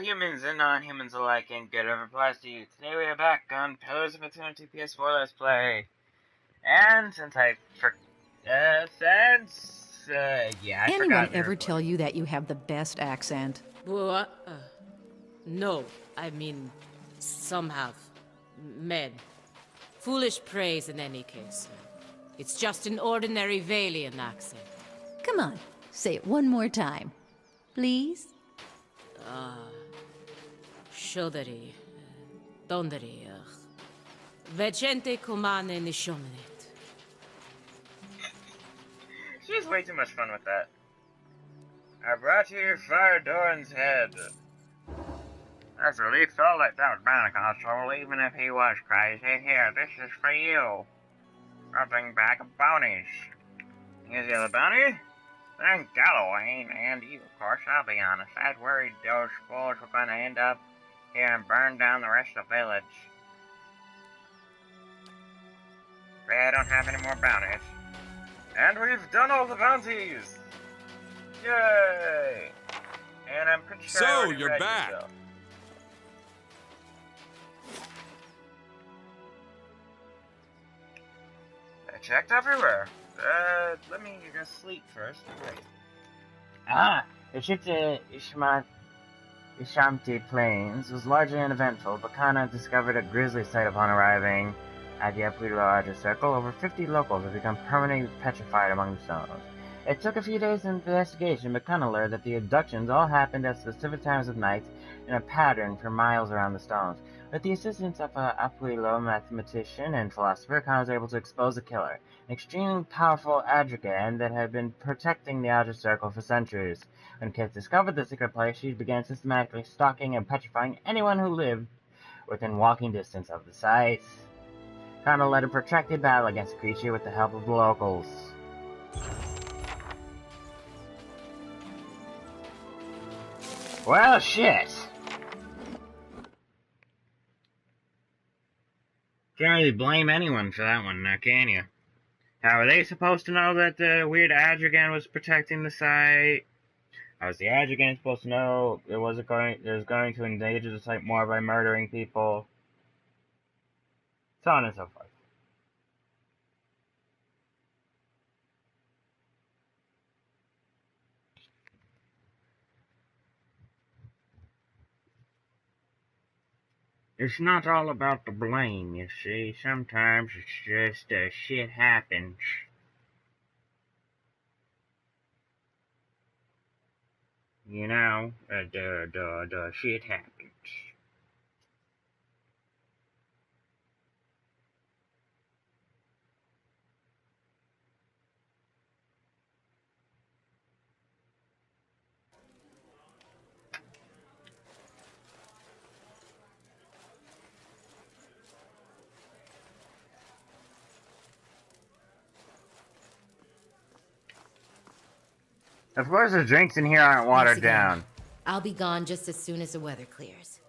humans and non-humans alike, and good over applies to you. Today we are back on Pillars of Eternity PS4 Let's Play. And since I Anyone forgot ever tell you that you have the best accent? What? No, I mean, some have. Men. Foolish praise in any case. It's just an ordinary Valian accent. Come on, say it one more time. Please? Shodari. Dondari. Vecente kumane nishomenet. She's way too much fun with that. I brought you Fire Doran's head. That's relief to all that was Barnacle's soul, even if he was crazy. Here, this is for you. I'll bring back bounties. Here's the other bounty. Then Galloway, and you, of course. I'll be honest, I was worried those fools were going to end up here and burn down the rest of the village. But I don't have any more bounties. And we've done all the bounties! Yay! And I'm pretty sure So, you're back! I checked everywhere. Let me go sleep first. Right. The trip to Ishamti Plains was largely uneventful, but Kana discovered a grisly sight upon arriving at the Apuilo Archer Circle. Over 50 locals have become permanently petrified among the stones. It took a few days of investigation, but Kana learned that the abductions all happened at specific times of night in a pattern for miles around the stones. With the assistance of an Apuilo mathematician and philosopher, Kana was able to expose the killer, an extremely powerful Adrigan that had been protecting the Outer Circle for centuries. When Kit discovered the secret place, she began systematically stalking and petrifying anyone who lived within walking distance of the site. Kana led a protracted battle against the creature with the help of the locals. Well, shit! Can't really blame anyone for that one, now can you? How are they supposed to know that the weird Adrigan was protecting the site? How was the Adrigan supposed to know it was going to endanger the site more by murdering people? So on and so forth. It's not all about the blame, you see. Sometimes it's just, shit happens. You know, shit happens. Of course the drinks in here aren't watered down. I'll be gone just as soon as the weather clears.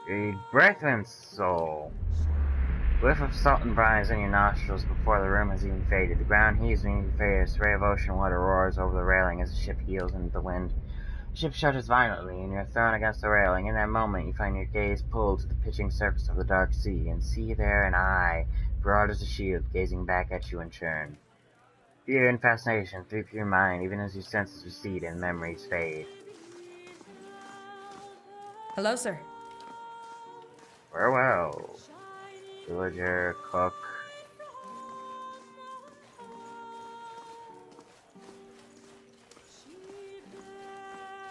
A breath soul. Whiff of salt and brine is in your nostrils before the room has even faded. The ground heaves beneath your face. A ray of ocean water roars over the railing as the ship heels into the wind. The ship shudders violently, and you're thrown against the railing. In that moment, you find your gaze pulled to the pitching surface of the dark sea, and see there an eye, broad as a shield, gazing back at you in turn. Fear and fascination sweep through your mind, even as your senses recede and memories fade. Hello, sir. Farewell, villager, cook.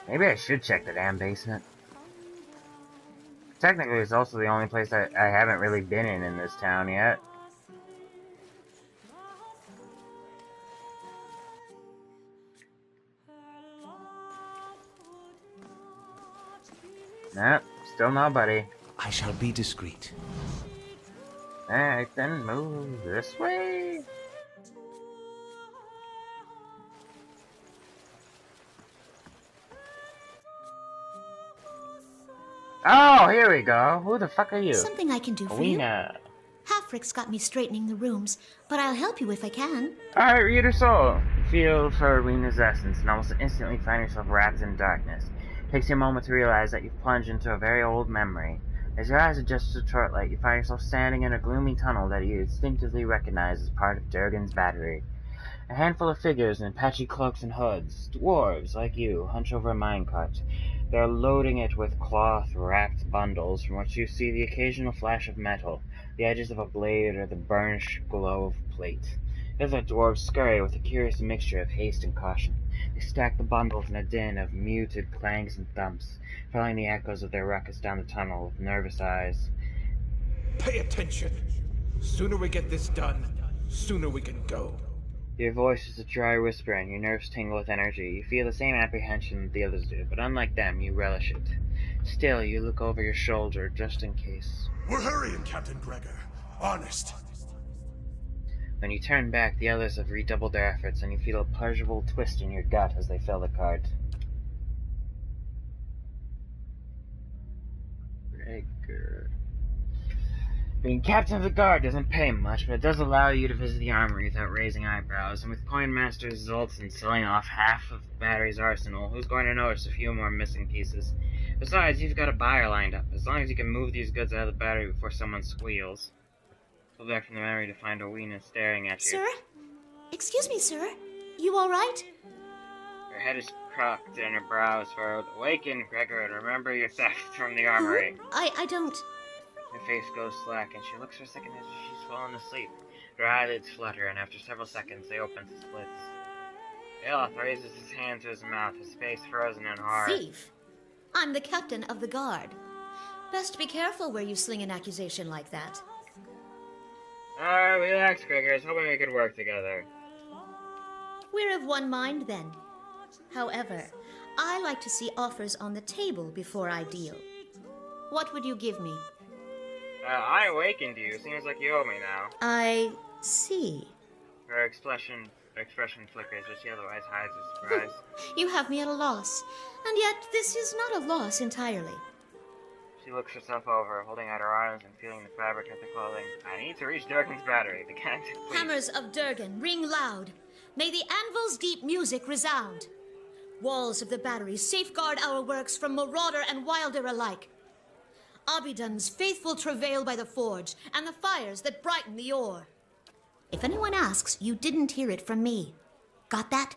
Maybe I should check the damn basement. Technically, it's also the only place I haven't really been in this town yet. Nope, still nobody. I shall be discreet. Alright, then move this way. Oh, here we go. Who the fuck are you? Something I can do for you? Alina. Halfrick's got me straightening the rooms, but I'll help you if I can. Alright, reader soul. Feel for Wena's essence and almost instantly find yourself wrapped in darkness. It takes you a moment to realize that you've plunged into a very old memory. As your eyes adjust to torchlight, you find yourself standing in a gloomy tunnel that you instinctively recognize as part of Durgans' battery. A handful of figures in patchy cloaks and hoods, dwarves like you, hunch over a minecart. They're loading it with cloth-wrapped bundles from which you see the occasional flash of metal, the edges of a blade, or the burnished glow of plate. The other dwarves scurry with a curious mixture of haste and caution. They stack the bundles in a din of muted clangs and thumps, following the echoes of their ruckus down the tunnel with nervous eyes. Pay attention! Sooner we get this done, sooner we can go. Your voice is a dry whisper and your nerves tingle with energy. You feel the same apprehension that the others do, but unlike them, you relish it. Still, you look over your shoulder, just in case. We're hurrying, Captain Gregor. Honest. When you turn back, the others have redoubled their efforts, and you feel a pleasurable twist in your gut as they fill the cart. Gregor. Being captain of the guard doesn't pay much, but it does allow you to visit the armory without raising eyebrows, and with Coinmaster Zoltan selling off half of the battery's arsenal, who's going to notice a few more missing pieces? Besides, you've got a buyer lined up, as long as you can move these goods out of the battery before someone squeals. Pull back from the memory to find Owena staring at you. Sir? Excuse me, sir. You all right? Her head is cocked and her brows furrowed. Awaken, Gregor, and remember your theft from the armory. I don't... Her face goes slack, and she looks for a second as if she's fallen asleep. Her eyelids flutter, and after several seconds, they open to splits. Eloth raises his hand to his mouth, his face frozen and hard. Thief? I'm the captain of the guard. Best be careful where you sling an accusation like that. Alright, relax, Gregor. I was hoping we could work together. We're of one mind, then. However, I like to see offers on the table before I deal. What would you give me? I awakened you. Seems like you owe me now. I see. Her expression flickers, but she otherwise hides her surprise. You have me at a loss. And yet, this is not a loss entirely. She looks herself over, holding out her arms and feeling the fabric of the clothing. I need to reach Durgan's battery. The captain, please. Hammers of Durgan, ring loud. May the anvil's deep music resound. Walls of the battery safeguard our works from marauder and wilder alike. Abidun's faithful travail by the forge, and the fires that brighten the ore. If anyone asks, you didn't hear it from me. Got that?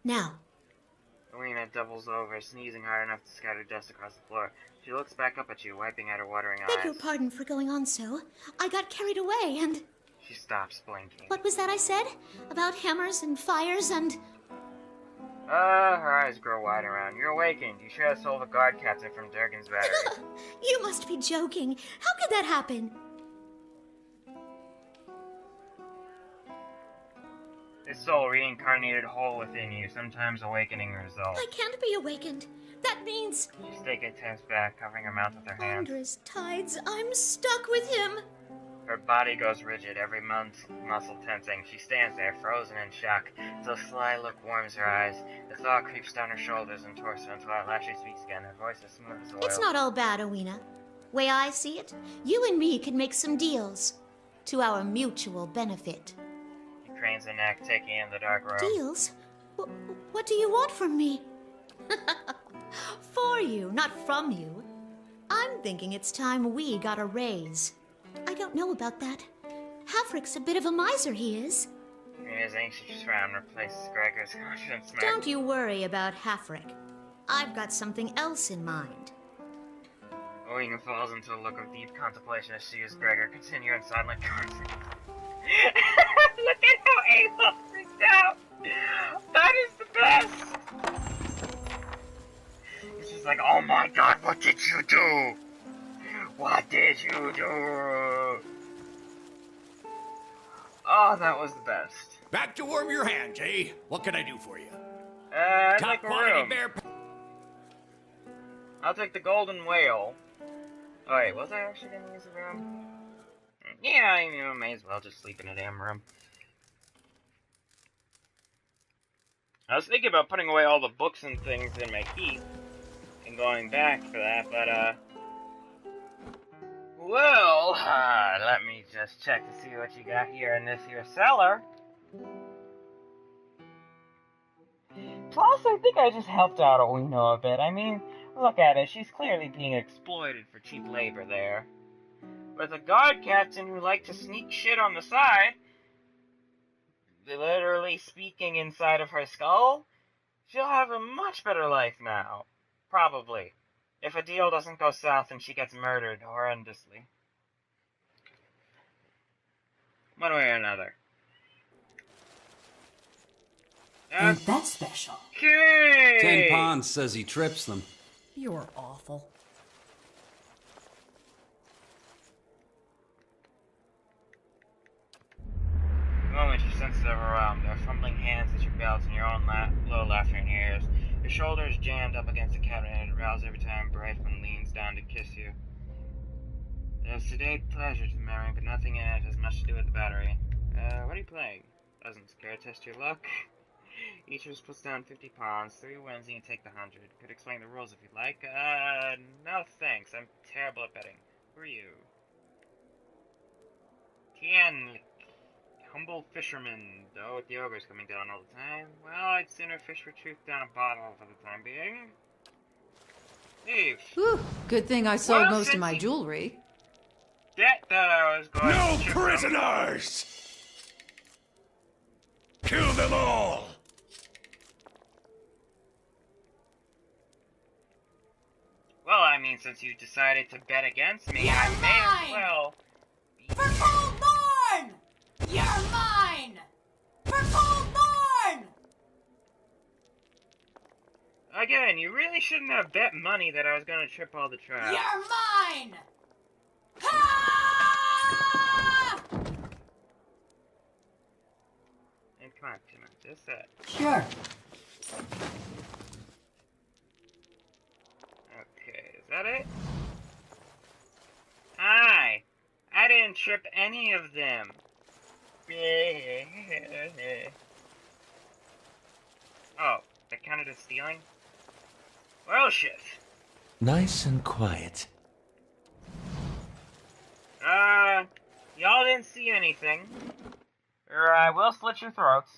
Now. Owena doubles over, sneezing hard enough to scatter dust across the floor. She looks back up at you, wiping out her watering eyes. Beg your pardon for going on so. I got carried away and... She stops, blinking. What was that I said? About hammers and fires and... Her eyes grow wide around. You're awakened. You should have sold the guard captain from Durgan's battery. You must be joking. How could that happen? This soul reincarnated whole within you, sometimes awakening result. I can't be awakened. That means... She takes a step back, covering her mouth with her hand. Thunderous tides, I'm stuck with him. Her body goes rigid, every muscle tensing. She stands there, frozen in shock, until a sly look warms her eyes. The thought creeps down her shoulders and torso until at last she speaks again, her voice as smooth as oil. It's not all bad, Owena. Way I see it, you and me can make some deals. To our mutual benefit. She cranes her neck, taking in the dark room. Deals? What do you want from me? For you, not from you. I'm thinking it's time we got a raise. I don't know about that. Halfrick's a bit of a miser, he is. His anxious frown replaces Gregor's confident smirk. Don't you worry about Halfrick. I've got something else in mind. Owena falls into a look of deep contemplation as she and Gregor continue in silent conversation. Look at how Ava freaked out! That is the best! It's just like, oh my god, what did you do? What did you do? Oh, that was the best. Back to warm your hands, eh? What can I do for you? I'd Top like a quality room. bear. I'll take the golden whale. Oh wait, was I actually gonna use the room? Yeah, I may as well just sleep in a damn room. I was thinking about putting away all the books and things in my keep and going back for that, but well, Let me just check to see what you got here in this here cellar. Plus, I think I just helped out Oino a bit. I mean, look at it. She's clearly being exploited for cheap labor there. With a guard captain who liked to sneak shit on the side, literally speaking inside of her skull, she'll have a much better life now. Probably. If a deal doesn't go south and she gets murdered horrendously. One way or another. Ain't that special? Okay! 10 Ponds says he trips them. You're awful. The moment you sense them around, their fumbling hands at your belts and your own low laughter in your ears. Your shoulders jammed up against the cabinet and it roused every time Brightman leans down to kiss you. There's a sedate pleasure to the memory, but nothing in it has much to do with the battery. What are you playing? Doesn't scare test your luck? Each of us puts down 50 pounds, 3 wins, and you take the 100. Could explain the rules if you'd like. No thanks. I'm terrible at betting. Who are you? Tien, humble fisherman. Though with the ogres coming down all the time, well, I'd sooner fish for truth down a bottle for the time being. Eve. Whew, good thing I sold Well, most of since my you- jewelry. That I was going No to trip prisoners! Kill them all! Well, I mean, since you decided to bet against me, I may as well. For Coldborn! You're mine! For Coldborn! Again, you really shouldn't have bet money that I was going to trip all the traps. You're mine! Ah! And come on, Jim, just that. Sure. Okay, is that it? Hi! I didn't trip any of them. Oh, that counted as stealing? Well, shit. Nice and quiet. Y'all didn't see anything. Or I will slit your throats.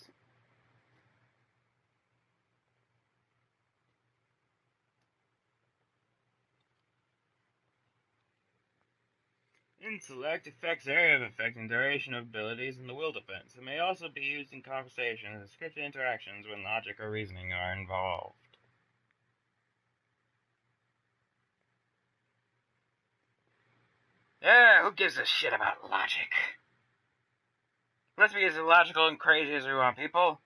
Intellect affects area of effect and duration of abilities in the will defense. It may also be used in conversations and scripted interactions when logic or reasoning are involved. Who gives a shit about logic? Let's be as illogical and crazy as we want, people.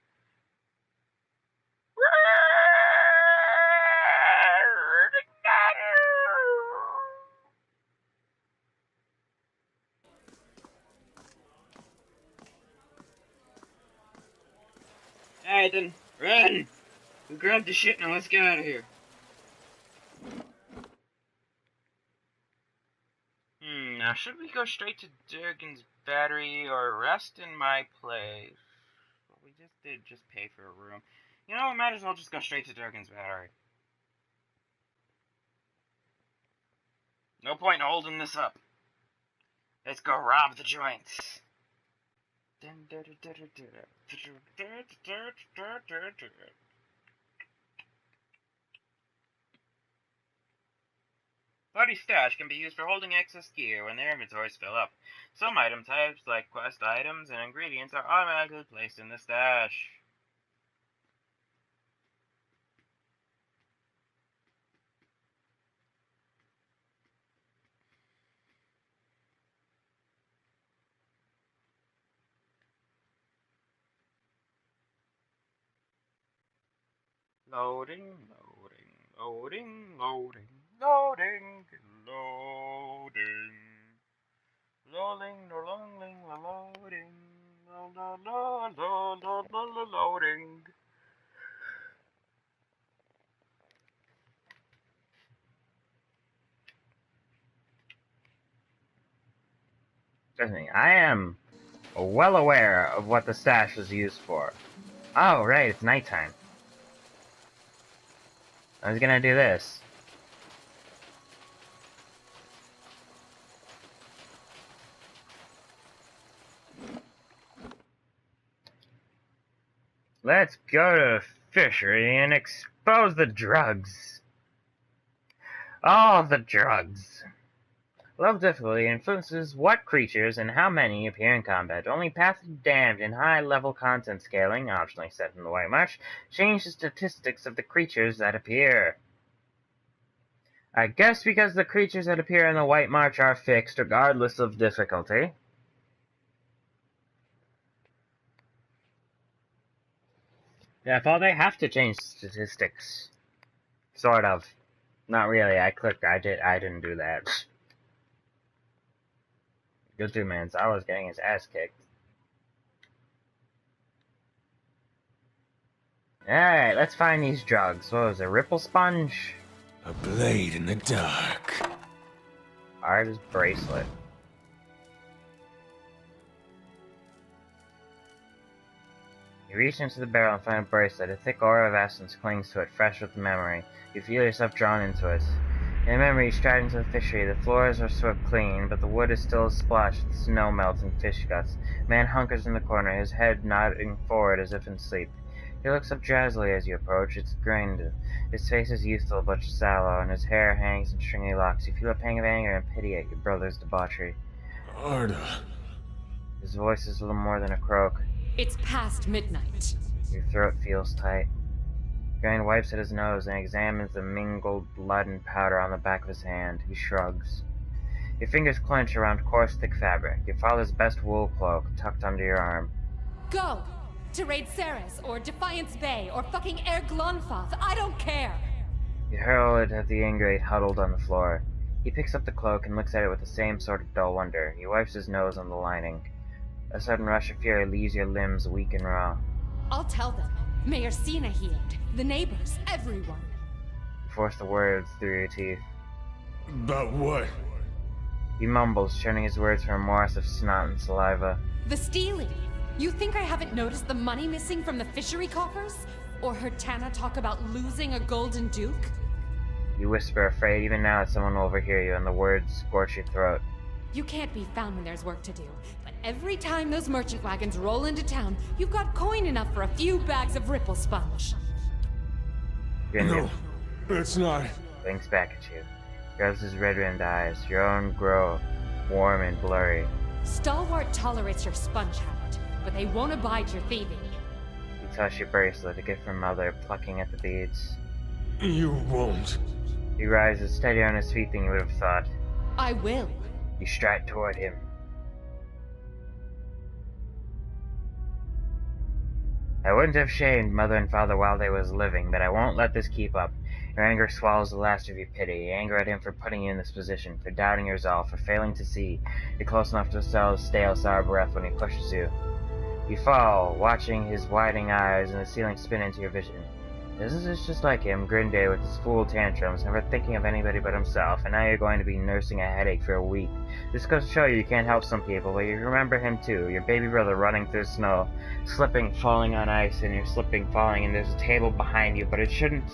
Alright then, run! We grabbed the shit, now let's get out of here. Now should we go straight to Durgans' battery or rest in my place? Well, we just did just pay for a room. You know, we might as well just go straight to Durgans' battery. No point in holding this up. Let's go rob the joints. Party stash can be used for holding excess gear when their inventories fill up. Some item types, like quest items and ingredients, are automatically placed in the stash. Loading, loading, loading, loading, loading, loading. Loading, loading, loading, loading. Trust me, I am well aware of what the stash is used for. Oh, right, it's nighttime. I was gonna do this. Let's go to the fishery and expose the drugs. All the drugs. Low difficulty influences what creatures and how many appear in combat. Only passive damage and high-level content scaling, optionally set in the White March, change the statistics of the creatures that appear. I guess because the creatures that appear in the White March are fixed regardless of difficulty. Therefore, they have to change statistics. Sort of. Not really. I clicked. I didn't do that. Good 2 minutes. I was getting his ass kicked. Alright, let's find these drugs. What was it? Ripple sponge? A blade in the dark. Artist bracelet. You reach into the barrel and find a bracelet. A thick aura of essence clings to it, fresh with the memory. You feel yourself drawn into it. In memory, you stride into the fishery. The floors are swept clean, but the wood is still splashed with snow melt and fish guts. Man hunkers in the corner, his head nodding forward as if in sleep. He looks up drowsily as you approach. It's grinned. His face is youthful but sallow, and his hair hangs in stringy locks. You feel a pang of anger and pity at your brother's debauchery. Arda. His voice is little more than a croak. It's past midnight. Your throat feels tight. Grain wipes at his nose and examines the mingled blood and powder on the back of his hand. He shrugs. Your fingers clench around coarse, thick fabric. Your father's best wool cloak tucked under your arm. Go! To raid Ceres, or Defiance Bay, or fucking Air Glonfoth. I don't care! You hurl it at the ingrate huddled on the floor. He picks up the cloak and looks at it with the same sort of dull wonder. He wipes his nose on the lining. A sudden rush of fury leaves your limbs weak and raw. I'll tell them. Mayor Sina healed. The neighbors. Everyone. You force the words through your teeth. About what? He mumbles, churning his words from a morass of snot and saliva. The stealing. You think I haven't noticed the money missing from the fishery coffers? Or heard Tana talk about losing a golden duke? You whisper, afraid even now that someone will overhear you, and the words scorch your throat. You can't be found when there's work to do. But every time those merchant wagons roll into town, you've got coin enough for a few bags of ripple sponge. No, that's not. Blinks back at you. Grabs his red-rimmed eyes. Your own grow warm and blurry. Stalwart tolerates your sponge habit, but they won't abide your thieving. You touch your bracelet, a gift from Mother, plucking at the beads. You won't. He rises, steadier on his feet than you would have thought. I will. You stride toward him. I wouldn't have shamed Mother and Father while they was living, but I won't let this keep up. Your anger swallows the last of your pity. Anger at him for putting you in this position, for doubting your resolve, for failing to see. You're close enough to smell his stale, sour breath when he pushes you. You fall, watching his widening eyes and the ceiling spin into your vision. Isn't this just like him, Grinday with his fool tantrums, never thinking of anybody but himself, and now you're going to be nursing a headache for a week. This goes to show you can't help some people, but you remember him too, your baby brother running through snow, slipping, falling on ice, and you're slipping, falling, and there's a table behind you, but it shouldn't.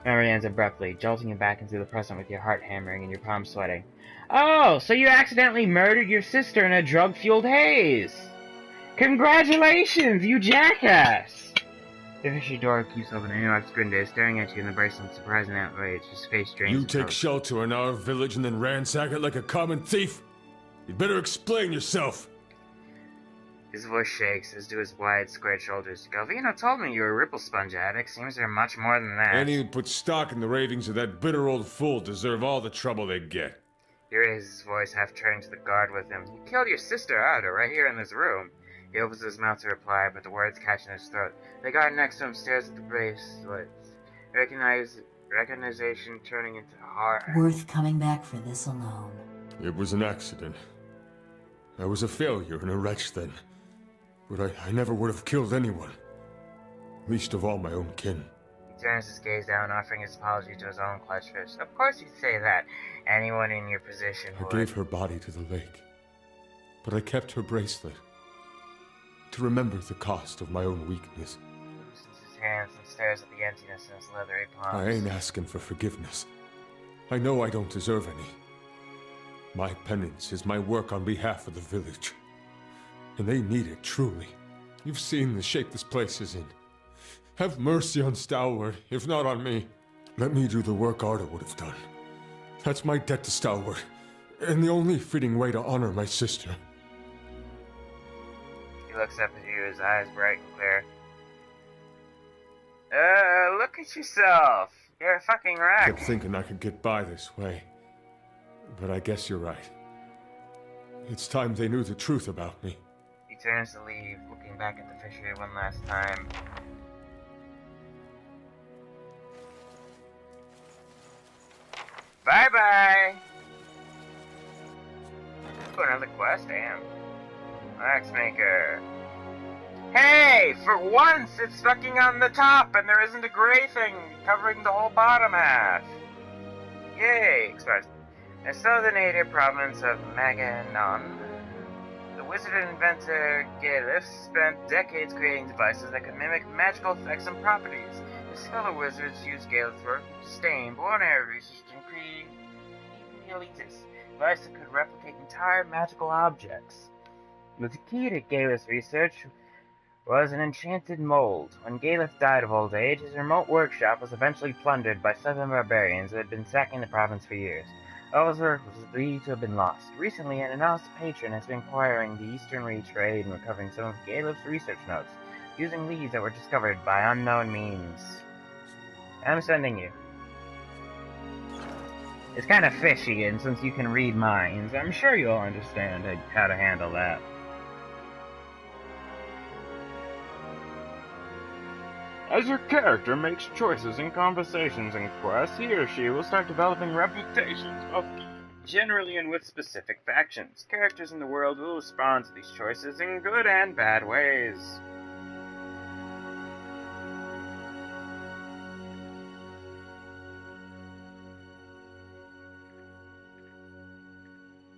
Memory ends abruptly, jolting you back into the present with your heart hammering and your palms sweating. Oh, so you accidentally murdered your sister in a drug-fueled haze! Congratulations, you jackass! The fishy door keeps open and interrupts Grinday, staring at you in the bracelet in surprising outrage. His face drains. You take shelter in our village and then ransack it like a common thief? You'd better explain yourself. His voice shakes, as do his wide, squared shoulders. Galvino told me you were a ripple sponge addict. Seems you're much more than that. Any who'd put stock in the ravings of that bitter old fool deserve all the trouble they get. He raises his voice, half turned to the guard with him. You killed your sister, Ada, right here in this room. He opens his mouth to reply, but the words catch in his throat. The guard next to him stares at the bracelet. Recognition turning into horror. Worth coming back for this alone. It was an accident. I was a failure and a wretch then. But I never would have killed anyone. Least of all my own kin. He turns his gaze down, offering his apology to his own clutched fist. Of course you'd say that. Anyone in your position would. I gave her body to the lake. But I kept her bracelet. To remember the cost of my own weakness. He loosens his hands and stares at the emptiness in his leathery palms. I ain't asking for forgiveness. I know I don't deserve any. My penance is my work on behalf of the village. And they need it, truly. You've seen the shape this place is in. Have mercy on Stalwart, if not on me. Let me do the work Arda would have done. That's my debt to Stalwart, and the only fitting way to honor my sister. He looks up at you, his eyes bright and clear. Look at yourself. You're a fucking wreck. I kept thinking I could get by this way. But I guess you're right. It's time they knew the truth about me. He turns to leave, looking back at the fishery one last time. Bye-bye! Oh, another quest, damn. Waxmaker. Hey! For once, it's fucking on the top, and there isn't a gray thing covering the whole bottom half. Yay! Express. And so the native province of Maganon. The wizard and inventor Galif spent decades creating devices that could mimic magical effects and properties. His fellow wizards used Galif's work to sustain born-air research and create even the elitists, a device that could replicate entire magical objects. The key to Galif's research was an enchanted mold. When Galif died of old age, his remote workshop was eventually plundered by southern barbarians who had been sacking the province for years. All his work was believed to have been lost. Recently, an announced patron has been acquiring the Eastern Reach for aid and recovering some of Galif's research notes, using leads that were discovered by unknown means. I'm sending you. It's kind of fishy, and since you can read minds, I'm sure you'll understand how to handle that. As your character makes choices in conversations and quests, he or she will start developing reputations of generally and with specific factions. Characters in the world will respond to these choices in good and bad ways.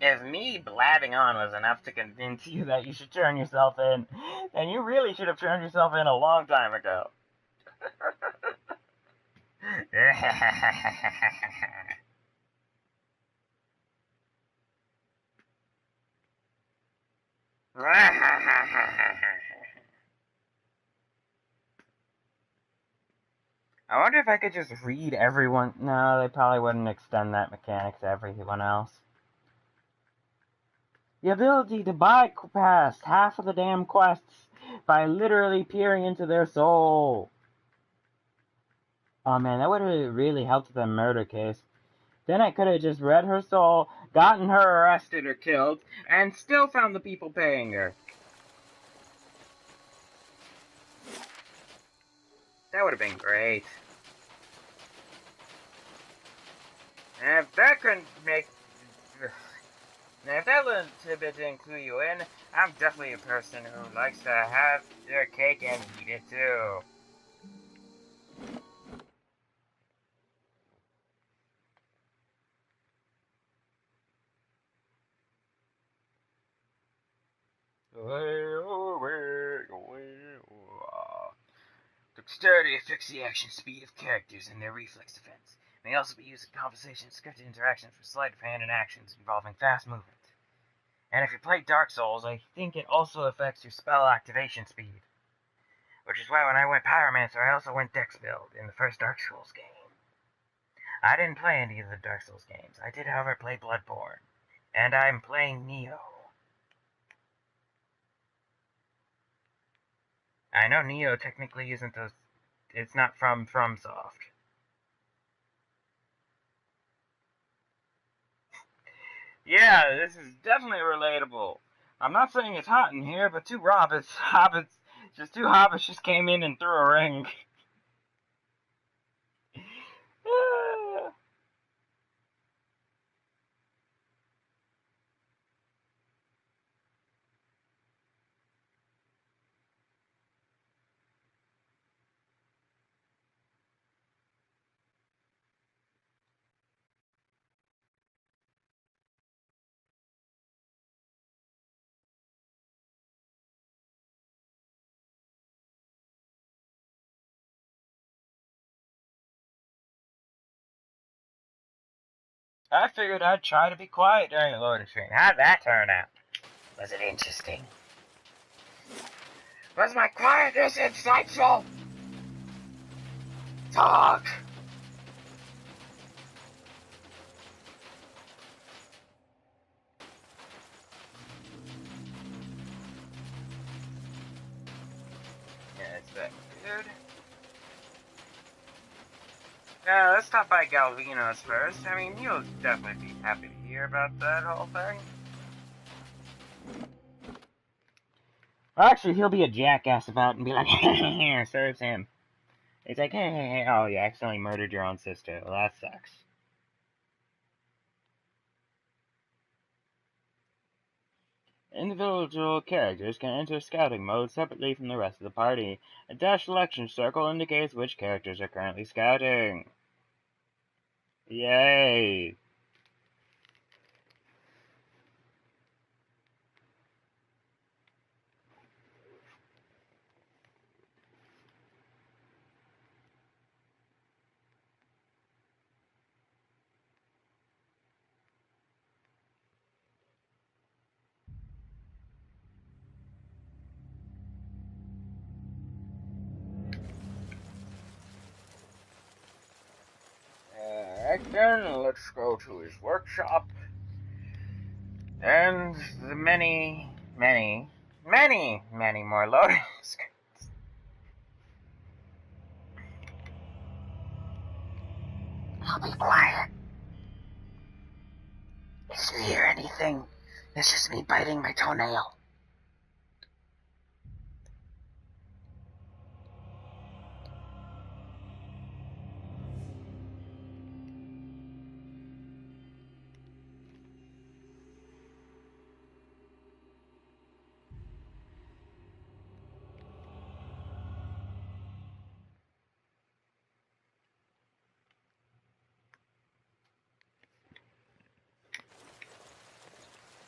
If me blabbing on was enough to convince you that you should turn yourself in, then you really should have turned yourself in a long time ago. I wonder if I could just read everyone. No, they probably wouldn't extend that mechanic to everyone else. The ability to bypass half of the damn quests by literally peering into their soul. Oh man, that would have really helped with the murder case. Then I could have just read her soul, gotten her arrested or killed, and still found the people paying her. That would have been great. And if that couldn't make... Now, if that little tidbit didn't clue you in, I'm definitely a person who likes to have their cake and eat it too. Dexterity affects the action speed of characters and their reflex defense. May also be used in conversation and scripted interactions for sleight of hand and actions involving fast movement. And if you play Dark Souls, I think it also affects your spell activation speed. Which is why when I went Pyromancer, I also went Dex build in the first Dark Souls game. I didn't play any of the Dark Souls games. I did, however, play Bloodborne. And I'm playing Neo. I know Neo technically isn't a... It's not from FromSoft. Yeah, this is definitely relatable. I'm not saying it's hot in here, but two hobbits just came in and threw a ring. I figured I'd try to be quiet during the loading screen. How'd that turn out? Was it interesting? Was my quietness insightful? Talk! Yeah, it's that dude. Now, let's stop by Galvino's first. I mean, you'll definitely be happy to hear about that whole thing. Well, actually, he'll be a jackass about it and be like, serves him. He's like, hey, oh, you accidentally murdered your own sister. Well, that sucks. Individual characters can enter scouting mode separately from the rest of the party. A dashed selection circle indicates which characters are currently scouting. Yay! Alright then, let's go to his workshop. And the many more loading screens. I'll be quiet. If you hear anything, it's just me biting my toenail.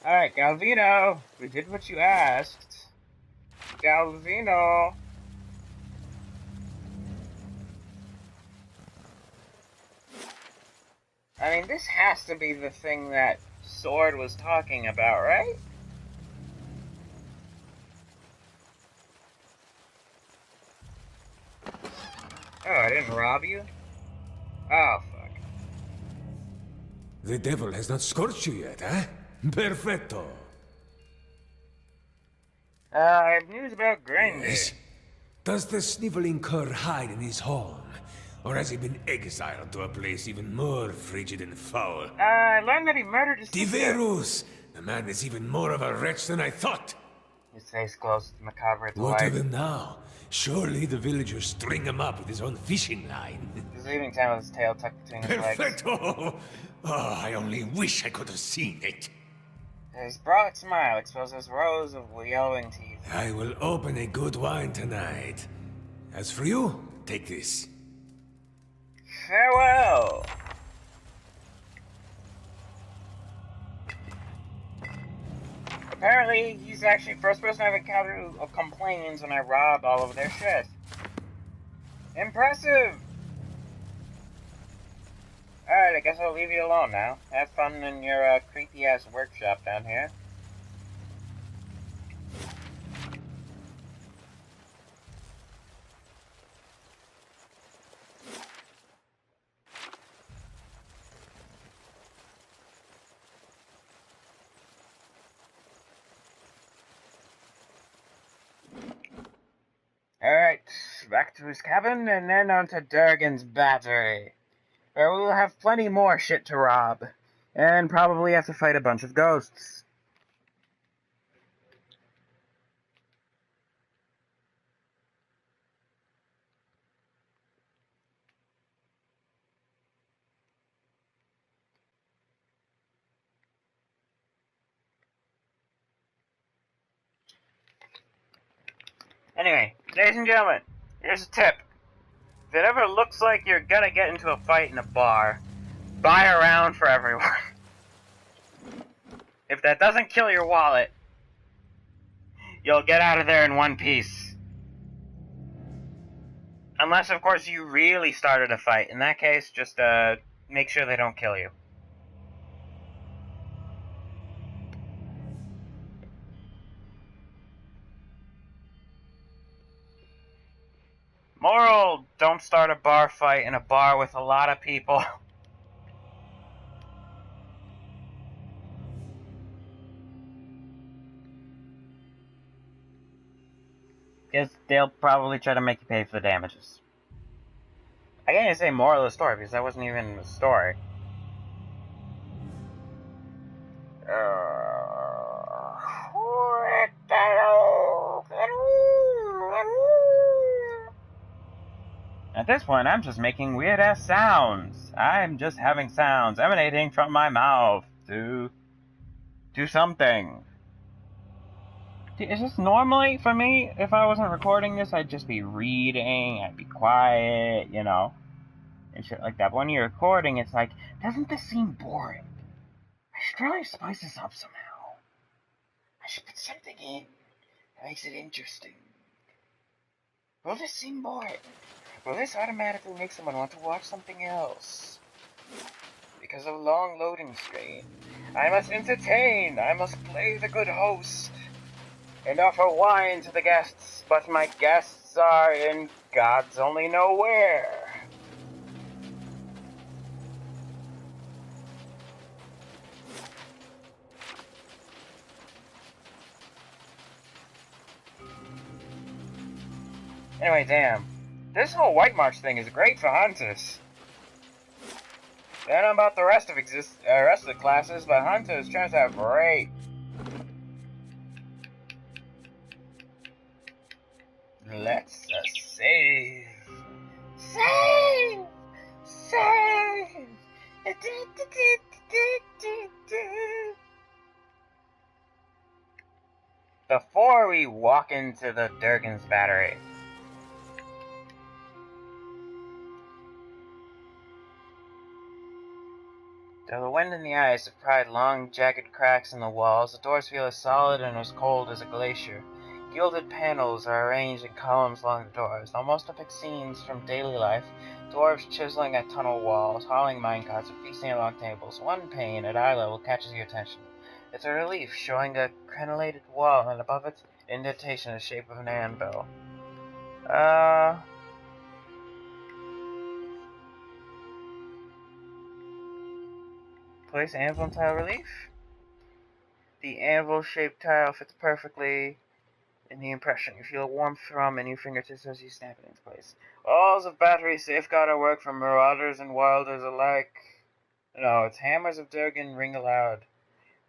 Alright, Galvino, we did what you asked. Galvino. I mean, this has to be the thing that Sword was talking about, right? Oh, I didn't rob you? Oh, fuck. The devil has not scorched you yet, eh? Perfetto. I have news about Granger. Yes. Does the sniveling cur hide in his home? Or has he been exiled to a place even more frigid and foul? I learned that he murdered his sister. Diverus! The man is even more of a wretch than I thought. His face glows macabre to What light. of him now? Surely the villagers string him up with his own fishing line. He's leaving town with his tail tucked between his legs. Perfetto! Oh, I only wish I could have seen it. His broad smile exposes rows of yellowing teeth. I will open a good wine tonight. As for you, take this. Farewell! Apparently, he's actually the first person I've encountered who complains when I rob all of their shit. Impressive! Alright, I guess I'll leave you alone now. Have fun in your creepy-ass workshop down here. Alright, back to his cabin, and then on to Durgan's battery, where we'll have plenty more shit to rob, and probably have to fight a bunch of ghosts. Anyway, ladies and gentlemen, here's a tip. If it ever looks like you're gonna get into a fight in a bar, buy a round for everyone. If that doesn't kill your wallet, you'll get out of there in one piece. Unless, of course, you really started a fight. In that case, just make sure they don't kill you. Moral, don't start a bar fight in a bar with a lot of people. Because they'll probably try to make you pay for the damages. I can't even say moral of the story because that wasn't even the story. At this point, I'm just making weird-ass sounds. I'm just having sounds emanating from my mouth to something. It's just normally, for me, if I wasn't recording this, I'd just be reading, I'd be quiet, you know, and shit like that. But when you're recording, it's like, doesn't this seem boring? I should probably spice this up somehow. I should put something in that makes it interesting. Will this seem boring? Will this automatically make someone want to watch something else? Because of long loading screen, I must entertain, I must play the good host, and offer wine to the guests, but my guests are in God's only know where. Anyway, damn. This whole White March thing is great for hunters. I don't know about the rest of the classes, but hunters turns out great. Let's save. Save! Save! Before we walk into the Durgans battery. Though the wind and the ice have pried long, jagged cracks in the walls, the doors feel as solid and as cold as a glacier. Gilded panels are arranged in columns along the doors, almost epic scenes from daily life. Dwarves chiseling at tunnel walls, hauling minecarts, or feasting at long tables. One pane at eye level catches your attention. It's a relief showing a crenellated wall, and above it, an indentation in the shape of an anvil. Place anvil and tile relief. The anvil-shaped tile fits perfectly in the impression. You feel a warm thrum in your fingertips as you snap it into place. Walls of battery safeguard our work from marauders and wilders alike. No, it's hammers of Durgan ring aloud.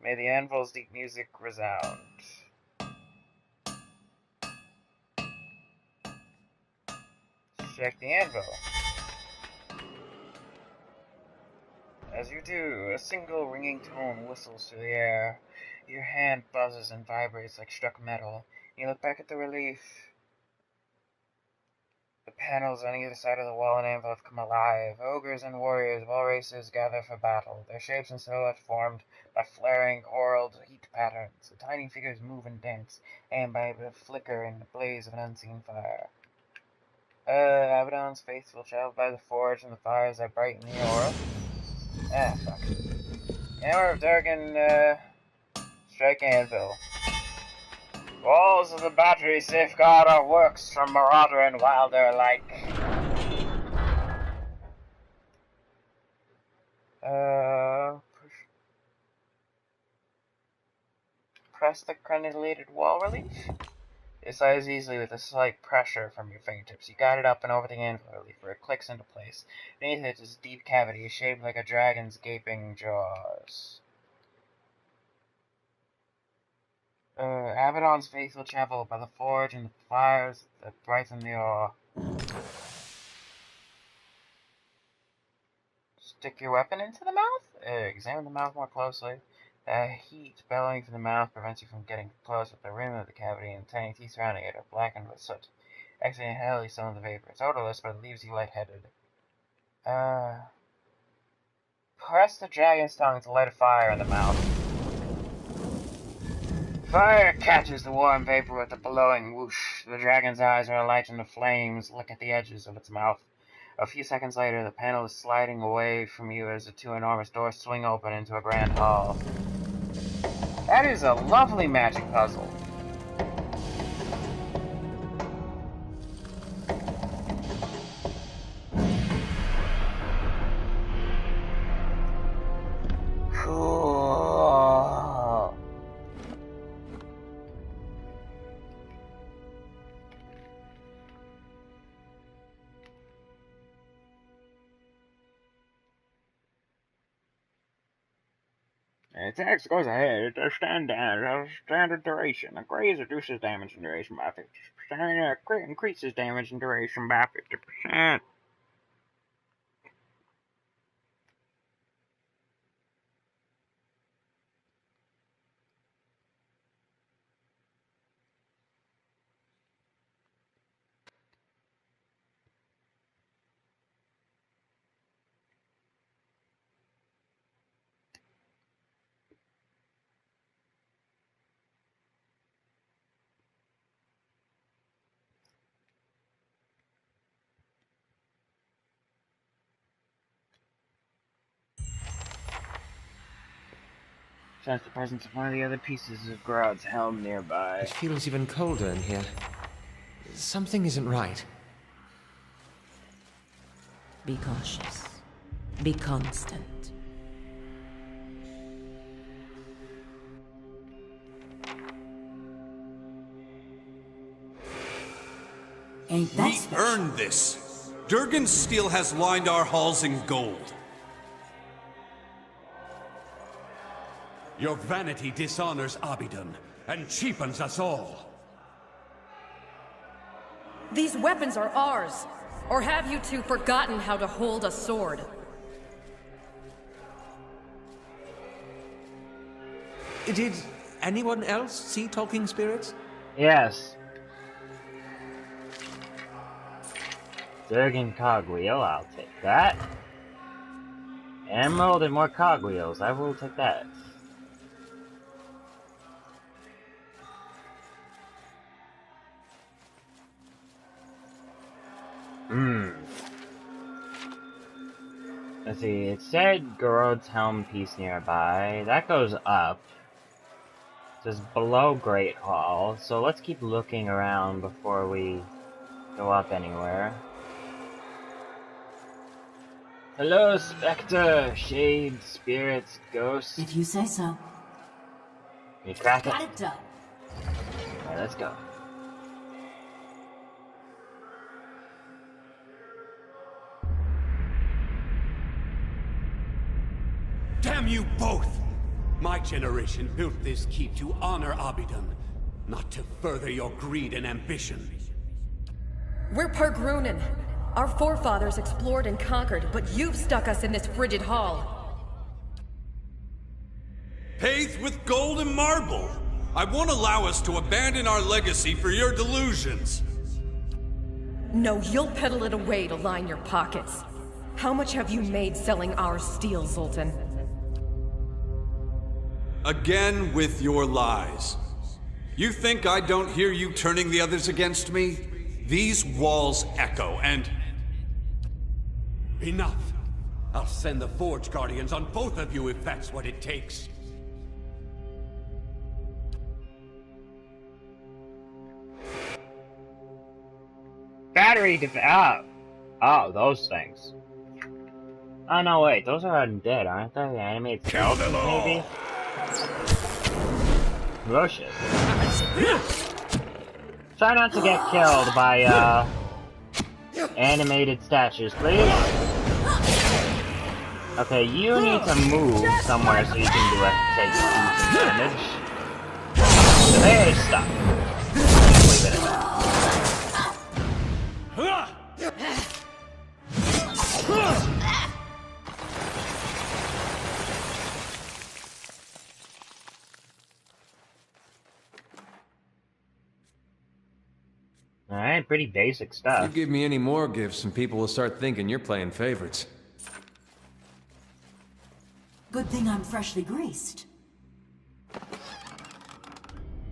May the anvil's deep music resound. Check the anvil. As you do, a single ringing tone whistles through the air. Your hand buzzes and vibrates like struck metal. You look back at the relief. The panels on either side of the wall and anvil have come alive. Ogres and warriors of all races gather for battle, their shapes and silhouettes formed by flaring auroral heat patterns. The tiny figures move and dance, and by the flicker in the blaze of an unseen fire. Abaddon's faithful travel by the forge and the fires that brighten the aura. Ah, fuck. Hammer of Durgan, strike anvil. Walls of the battery safeguard our works from marauder and wilder alike. Press the crenellated wall relief. It slides easily with a slight pressure from your fingertips. You guide it up and over the anvil relief where it clicks into place. Beneath it is a deep cavity shaped like a dragon's gaping jaws. Abaddon's faithful travel by the forge and the fires that brighten the ore. Stick your weapon into the mouth? Examine the mouth more closely. Heat bellowing from the mouth prevents you from getting close with the rim of the cavity, and the tiny teeth surrounding it are blackened with soot. Accidentally some of the vapor. It's odorless, but it leaves you lightheaded. Press the dragon's tongue to light a fire in the mouth. Fire catches the warm vapor with a bellowing whoosh. The dragon's eyes are alight and the flames lick at the edges of its mouth. A few seconds later, the panel is sliding away from you as the two enormous doors swing open into a grand hall. That is a lovely magic puzzle. Attacks goes ahead. It does standard duration. A graze reduces damage and duration by 50%. A crit increases damage and duration by 50%. Sense the presence of one of the other pieces of Grodd's helm nearby. It feels even colder in here. Something isn't right. Be cautious. Be constant. Ain't that We special? earned this. Durgan's steel has lined our halls in gold. Your vanity dishonors Abidan and cheapens us all. These weapons are ours. Or have you two forgotten how to hold a sword? Did anyone else see talking spirits? Yes. Durgan cogwheel, I'll take that. Emerald and more cogwheels, I will take that. Let's see, it said Gorod's helm piece nearby. That goes up. It says below Great Hall, so let's keep looking around before we go up anywhere. Hello, Spectre, Shade, Spirits, Ghosts. If you say so. Can you crack it? Got it done. Alright, let's go. Damn you both! My generation built this keep to honor Abidan, not to further your greed and ambition. We're Pergrunin. Our forefathers explored and conquered, but you've stuck us in this frigid hall. Paved with gold and marble. I won't allow us to abandon our legacy for your delusions. No, you'll peddle it away to line your pockets. How much have you made selling our steel, Zoltan? Again with your lies. You think I don't hear you turning the others against me? These walls echo, and... Enough! I'll send the Forge Guardians on both of you if that's what it takes. Oh, those things. Oh no, wait, those are undead, aren't they? The animated skeletons, maybe? Oh shit. Try not to get killed by, animated statues, please. Okay, you need to move somewhere so you can take decent damage. So they're stuck. Leave it at that. Alright, pretty basic stuff. You give me any more gifts and people will start thinking you're playing favorites. Good thing I'm freshly greased.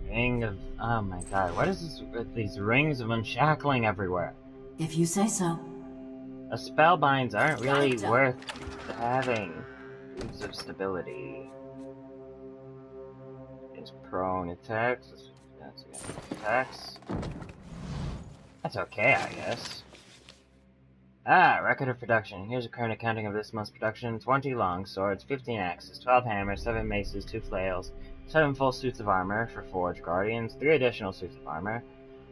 Ring of... oh my god, what is this with these rings of unshackling everywhere? If you say so. Spellbinds aren't really worth having. Rings of stability. It's prone attacks. That's attacks. That's okay, I guess. Ah, record of production. Here's a current accounting of this month's production. 20 long swords, 15 axes, 12 hammers, 7 maces, 2 flails, 7 full suits of armor for Forge Guardians, 3 additional suits of armor.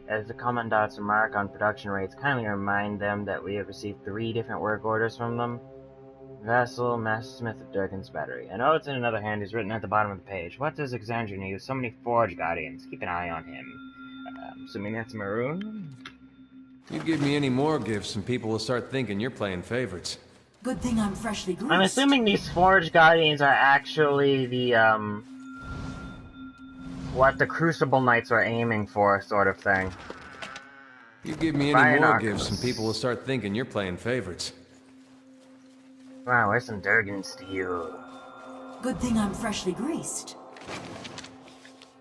As the Commandant's remark on production rates, kindly remind them that we have received 3 different work orders from them. Vassal, Mastersmith of Durgans Battery. I know it's in another hand is written at the bottom of the page. What does Exandria need with so many Forge Guardians? Keep an eye on him. Assuming that's Maroon? You give me any more gifts and people will start thinking you're playing favorites. Good thing I'm freshly greased. I'm assuming these Forge Guardians are actually the, what the Crucible Knights are aiming for, sort of thing. You give me any more gifts and people will start thinking you're playing favorites. Wow, where's some Durgan steel? Good thing I'm freshly greased.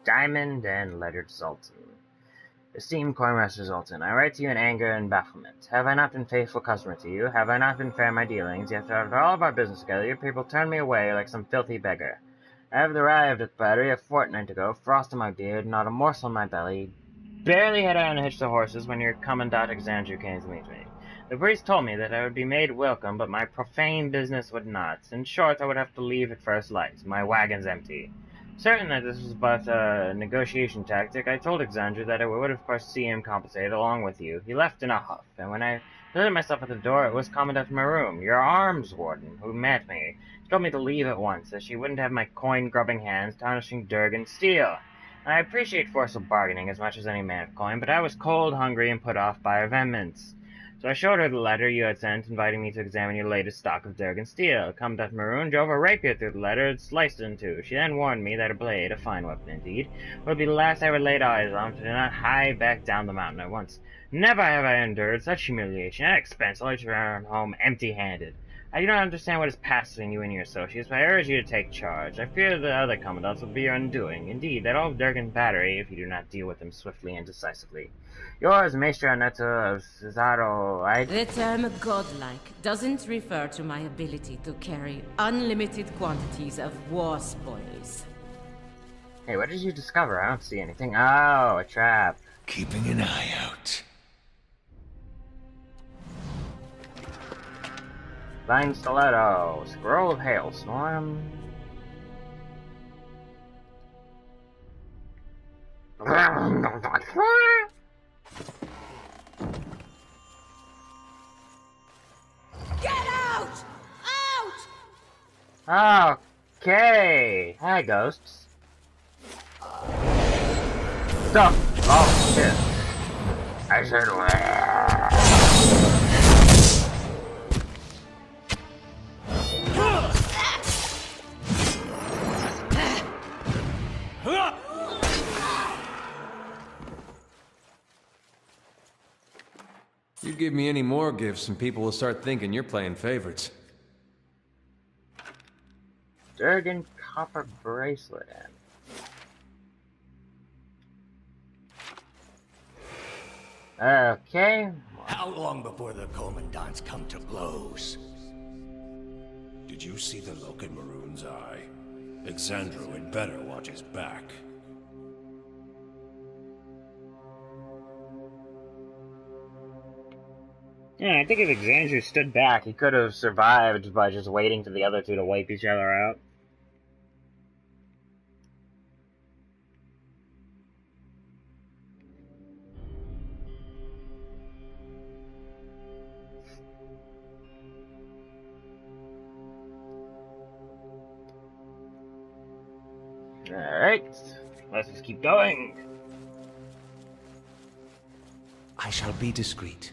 Diamond and Lettered Sultan. Esteemed Coinmaster Sultan, I write to you in anger and bafflement. Have I not been faithful customer to you? Have I not been fair in my dealings? Yet after all of our business together, your people turned me away like some filthy beggar. I have arrived at the battery a fortnight ago, frost in my beard, not a morsel in my belly. Barely had I unhitched the horses when your Commandant Exandria came to meet me. The priest told me that I would be made welcome, but my profane business would not. In short, I would have to leave at first light, my wagon's empty. Certain that this was but a negotiation tactic, I told Exandria that I would of course see him compensated along with you. He left in a huff, and when I presented myself at the door, it was Commandant Maroon, your arms warden, who met me. She told me to leave at once, as she wouldn't have my coin-grubbing hands tarnishing Durgan steel. I appreciate forcible bargaining as much as any man of coin, but I was cold, hungry, and put off by her vehemence. So I showed her the letter you had sent, inviting me to examine your latest stock of Durgan steel. Commandant Maroon drove a rapier through the letter and sliced it in two. She then warned me that a blade, a fine weapon indeed, would be the last I ever laid eyes on, if I did not hie back down the mountain at once. Never have I endured such humiliation and expense, only to return home empty-handed. I do not understand what is passed between you and your associates, but I urge you to take charge. I fear the other commandants will be your undoing. Indeed, that old Durgan battery, if you do not deal with them swiftly and decisively. Yours, Maestro Annetta of Cesaro, The term godlike doesn't refer to my ability to carry unlimited quantities of war spoils. Hey, what did you discover? I don't see anything. Oh, a trap. Keeping an eye out. Flying Stiletto. Scroll of Hailstorm. Get out! Out! Okay. Hi, ghosts. Stuff. Oh, shit. I said, You give me any more gifts and people will start thinking you're playing favorites. Durgan copper bracelet. Okay. How long before the commandants come to blows? Did you see the look in Maroon's eye? Exandria had better watch his back. Yeah, I think if Exandria stood back, he could have survived by just waiting for the other two to wipe each other out. Alright, let's just keep going. I shall be discreet.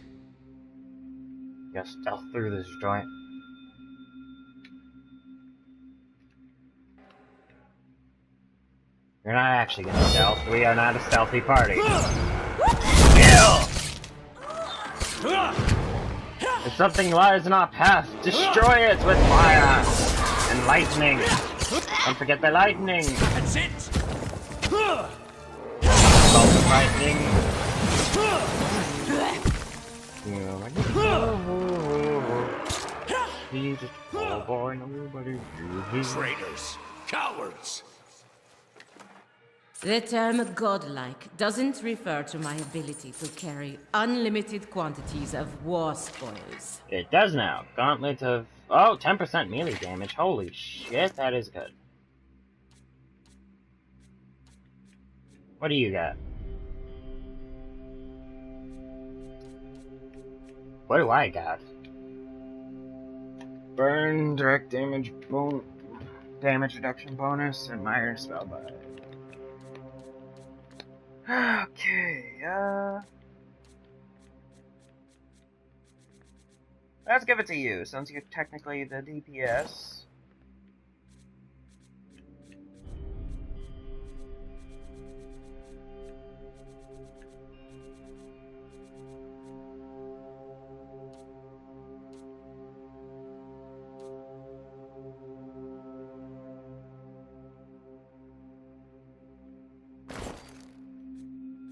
Gotta stealth through this joint. You're not actually gonna stealth. We are not a stealthy party. Kill! If something lies in our path, destroy it with fire and lightning. Don't forget the lightning. That's it! Bolt of lightning. He's just a poor boy, nobody uses. Traitors! Cowards! The term godlike doesn't refer to my ability to carry unlimited quantities of war spoils. It does now. Gauntlet of... Oh, 10% melee damage. Holy shit, that is good. What do you got? What do I got? Burn, direct damage, damage reduction bonus, and minor spell bite. Okay, let's give it to you, since you're technically the DPS.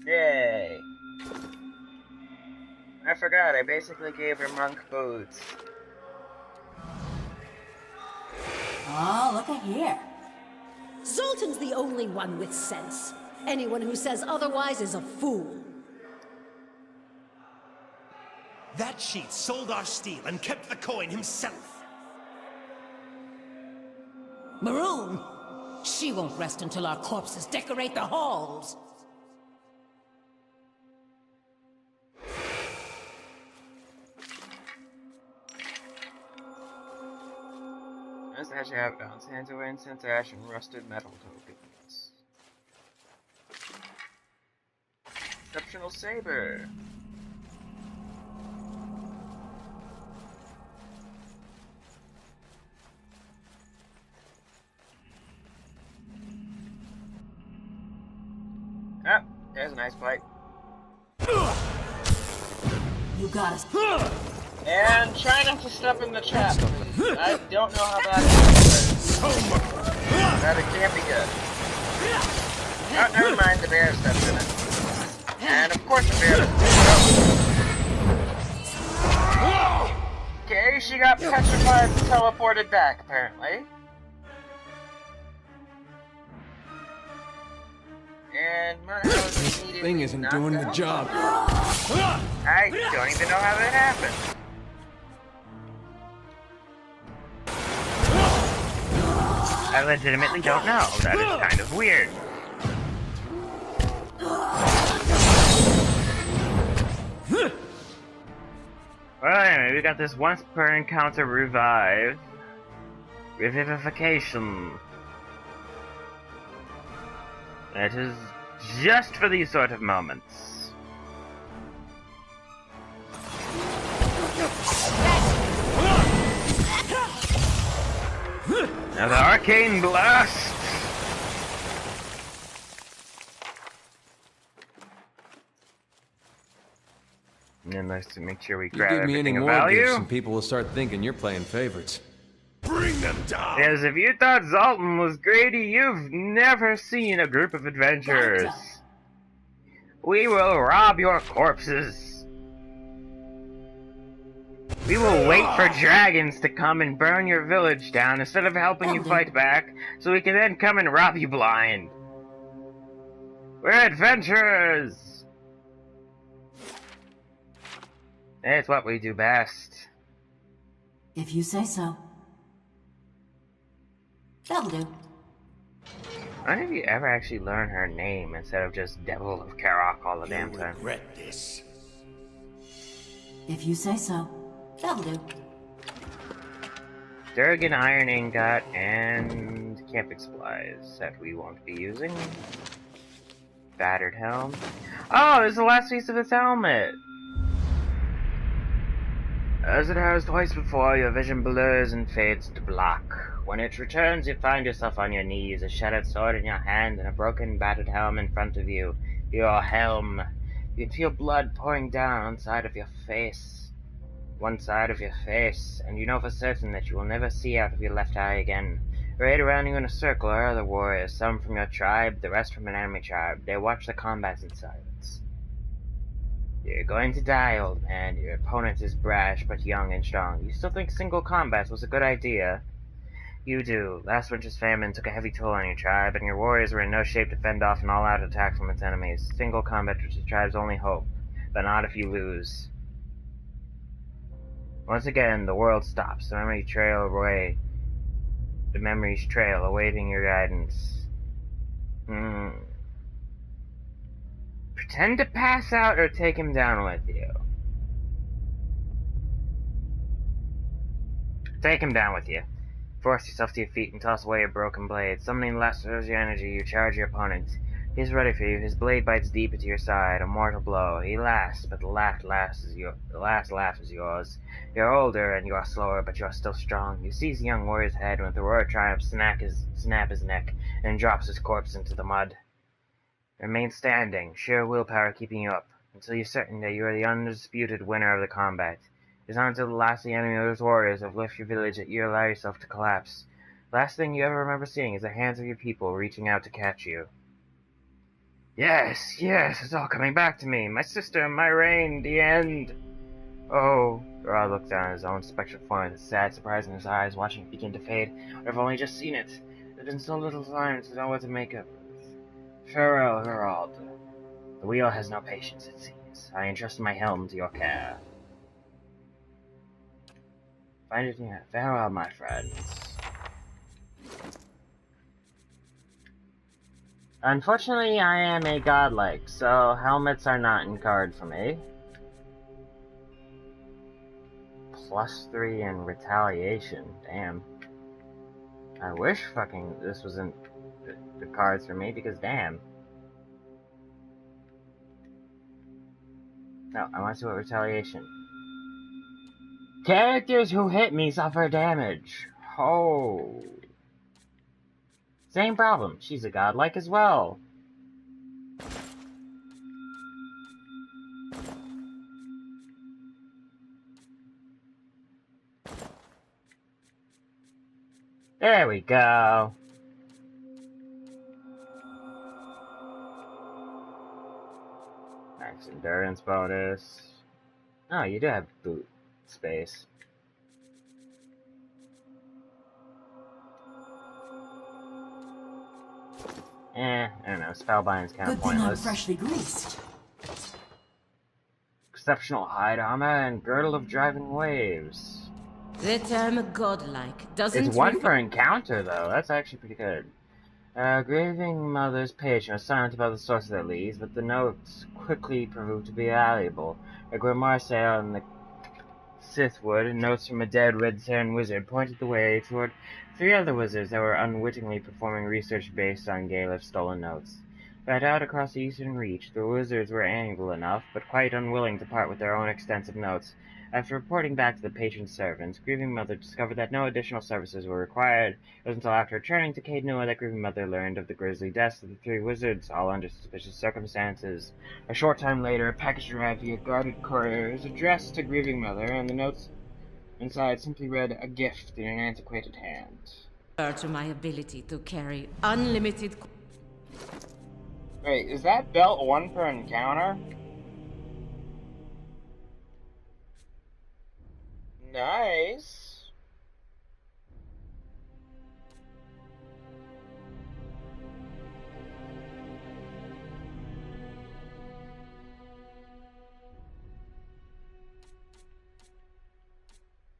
Yay! I forgot, I basically gave her monk boots. Oh, look at here. Zoltan's the only one with sense. Anyone who says otherwise is a fool. That cheat sold our steel and kept the coin himself. Maroon? She won't rest until our corpses decorate the halls. Let's actually have it on. Sands away incense ash and rusted metal tokens. Exceptional saber. Ah, there's a nice bite. You got us. And try not to step in the trap. I don't know how that is. That it can't be good. Oh, never mind, the bear stepped in it. And of course the bear doesn't. Okay, she got petrified and teleported back, apparently. And This thing isn't doing the job. I don't even know how that happened. I legitimately don't know. That is kind of weird. Well, anyway, we got this once per encounter revive. Revivification. It is just for these sort of moments. Now the arcane blast! And then let's make sure we grab give me any everything of more value. gifts and people will start thinking you're playing favorites. Bring them down! Yes, if you thought Zoltan was greedy, you've never seen a group of adventurers. We will rob your corpses. We will wait for dragons to come and burn your village down instead of helping you fight back, so we can then come and rob you blind. We're adventurers! It's what we do best. If you say so. That'll do. When have you ever actually learn her name instead of just Devil of Karok all the damn time? Regret this. If you say so. That'll do. Durgan iron ingot and camping supplies that we won't be using. Battered helm. Oh, this is the last piece of his helmet! As it has twice before, your vision blurs and fades to black. When it returns, you find yourself on your knees, a shattered sword in your hand and a broken, battered helm in front of you. Your helm. You can feel blood pouring down on side of your face. One side of your face, and you know for certain that you will never see out of your left eye again. Right around you in a circle are other warriors, some from your tribe, the rest from an enemy tribe. They watch the combat in silence. You're going to die, old man. Your opponent is brash, but young and strong. You still think single combat was a good idea? You do. Last winter's famine took a heavy toll on your tribe, and your warriors were in no shape to fend off an all-out attack from its enemies. Single combat was your tribe's only hope, but not if you lose. Once again, the world stops. The memories trail, awaiting your guidance. Pretend to pass out or take him down with you. Take him down with you. Force yourself to your feet and toss away your broken blade. Summoning the last surge of energy, you charge your opponent. He's ready for you. His blade bites deep into your side. A mortal blow. He laughs, but the last laugh is yours. You're older and you are slower, but you are still strong. You seize the young warrior's head and with a roar of triumph snap his neck and drops his corpse into the mud. Remain standing, sheer willpower keeping you up, until you're certain that you are the undisputed winner of the combat. It's not until the last of the enemy's warriors have left your village that you allow yourself to collapse. The last thing you ever remember seeing is the hands of your people reaching out to catch you. Yes, it's all coming back to me. My sister, my reign, the end. Oh, Gerard looked down at his own spectral form with a sad surprise in his eyes, watching it begin to fade. I've only just seen it. There's been so little time to know what to make of it. Farewell, Gerard. The wheel has no patience, it seems. I entrust my helm to your care. Find it here. Farewell, my friends. Unfortunately, I am a godlike, so helmets are not in card for me. +3 in retaliation. Damn. I wish fucking this wasn't the cards for me, because damn. No, I want to see what retaliation. Characters who hit me suffer damage. Oh. Same problem. She's a godlike as well. There we go. Max endurance bonus. Oh, you do have boot space. I don't know. Spellbind's kind of Good thing I'm pointless. freshly greased. Exceptional hide armor and girdle of driving waves. The term godlike doesn't. It's one per encounter, though. That's actually pretty good. Grieving Mother's patron was silent about the source of their leads, but the notes quickly proved to be valuable. A grimoire sale in the Sithwood and notes from a dead Red Saren wizard pointed the way toward 3 other wizards that were unwittingly performing research based on Galif's stolen notes. Spread out across the eastern reach, the wizards were amiable enough, but quite unwilling to part with their own extensive notes. After reporting back to the patron's servants, Grieving Mother discovered that no additional services were required. It was until after returning to Caed Nua that Grieving Mother learned of the grisly deaths of the 3 wizards, all under suspicious circumstances. A short time later, a package arrived via guarded couriers addressed to Grieving Mother, and the notes inside simply read, "A gift in an antiquated hand." To my ability to carry unlimited. Wait, is that belt 1 per encounter? Nice.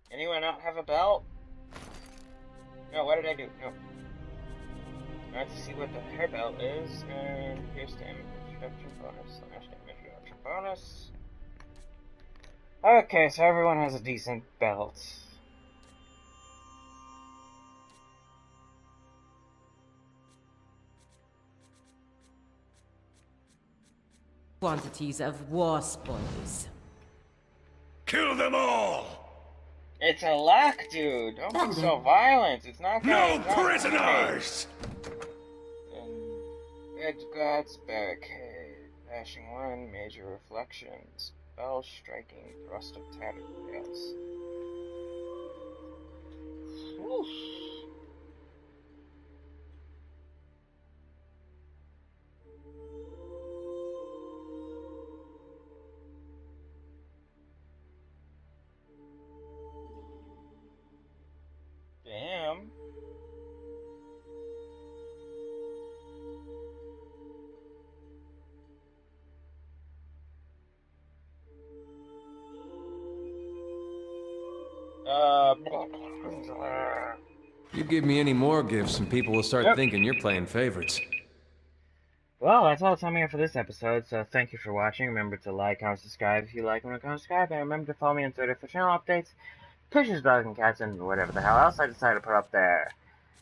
Anyone not have a belt? No, what did I do? No. I have to see what her belt is, and here's damage reduction bonus, slash damage reduction bonus. Okay, so everyone has a decent belt. Quantities of war spoils. Kill them all! It's a lock, dude! Don't be so violent! It's not gonna... No prisoners! Red God's Barricade. Dashing 1, Major Reflections. Spell Striking, Thrust of Tattered Rails. Oof. Damn. You give me any more gifts and people will start thinking you're playing favorites. Well, that's all the time we have for this episode, so thank you for watching. Remember to like, comment, subscribe if you like, and comment, subscribe, and remember to follow me on Twitter for channel updates. pictures, dogs, and cats, and whatever the hell else I decide to put up there.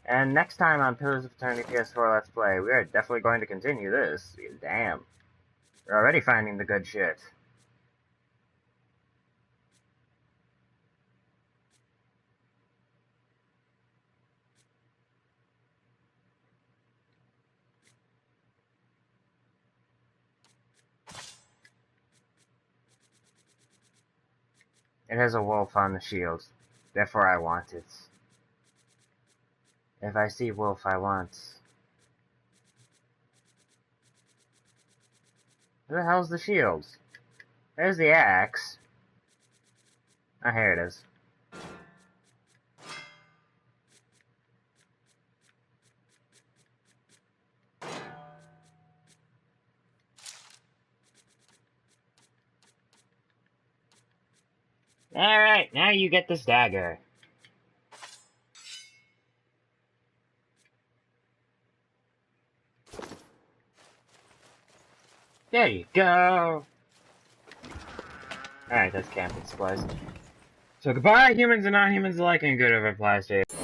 And next time on Pillars of Eternity PS4 Let's Play, we are definitely going to continue this. Damn. We're already finding the good shit. It has a wolf on the shield. Therefore I want it. If I see wolf, I want. Where the hell's the shield? There's the axe. Oh, here it is. Alright, now you get this dagger. There you go! Alright, that's camping supplies. So goodbye, humans and non-humans alike, and good over applies to you.